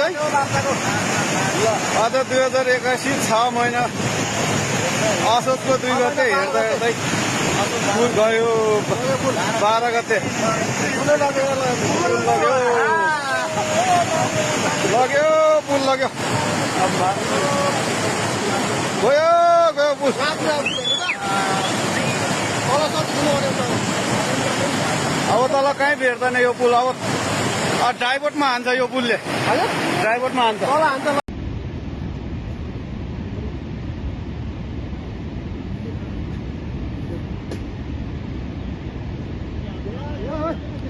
है ल आज 2081 6 महिना असोजको 2 गते हेर्दा हेर्दै पुल गयो 12 गते लग्यो पुल लग्यो गयो गयो पुल अब तल कहीँ भेट्दैन यो पुल अब ड्राइभरमा हान्छ यो पुलले ड्राइभरमा हान्छ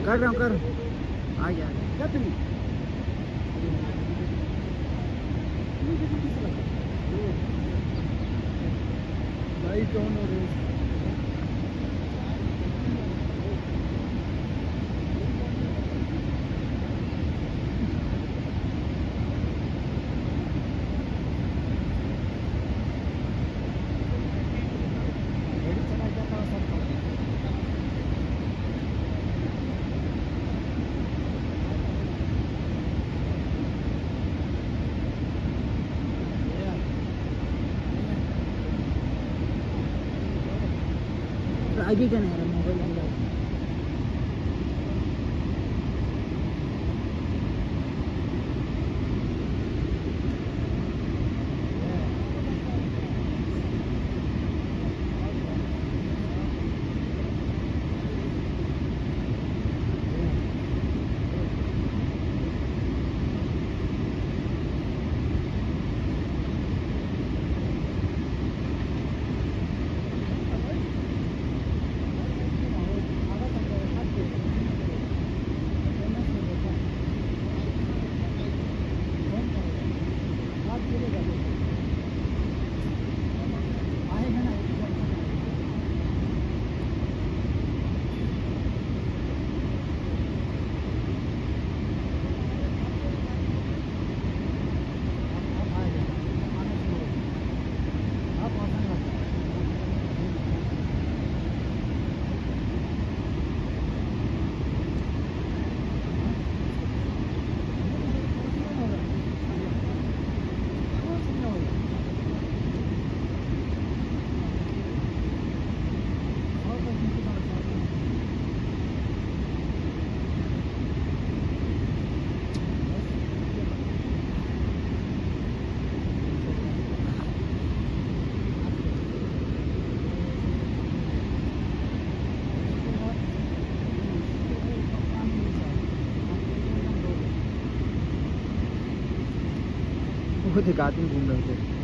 कर रहा हूँ कर आ गया लाइट ऑन हो रही है आगे क्या नहीं मोबाइल खुद एक आदमी घूम रहे थे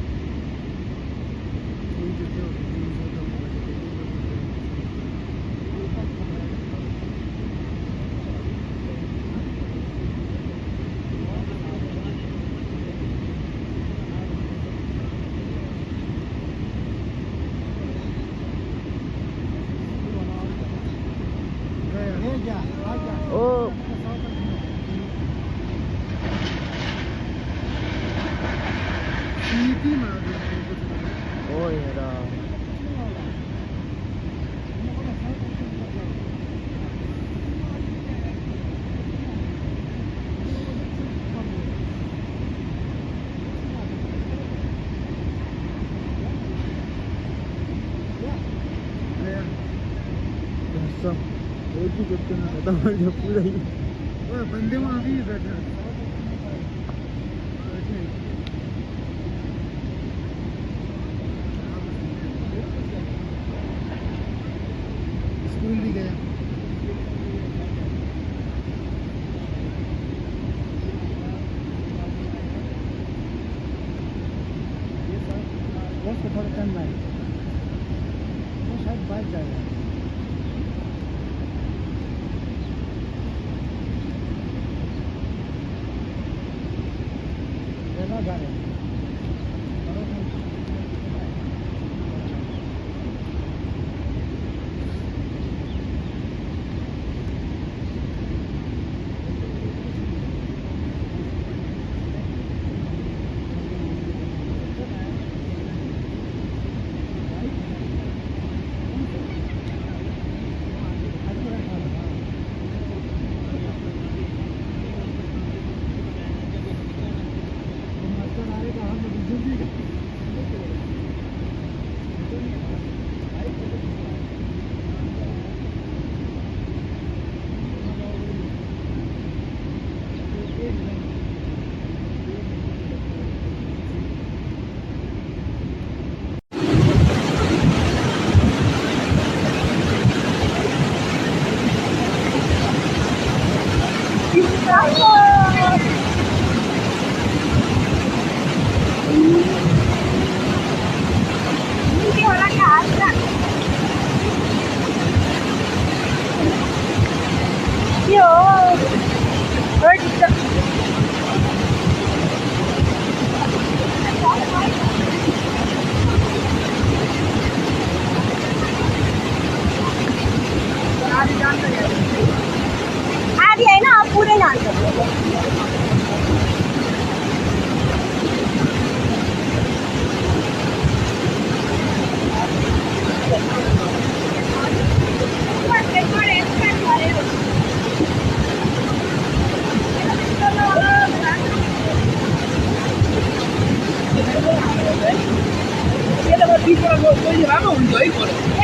ओ एक ही करते ना पता जब पूरा ही बंदे वहाँ भी बैठे स्कूल भी गया थोड़ा कम है वो शायद बाइक जाएगा जा रहे हैं 我一般嘛，我惹一过来。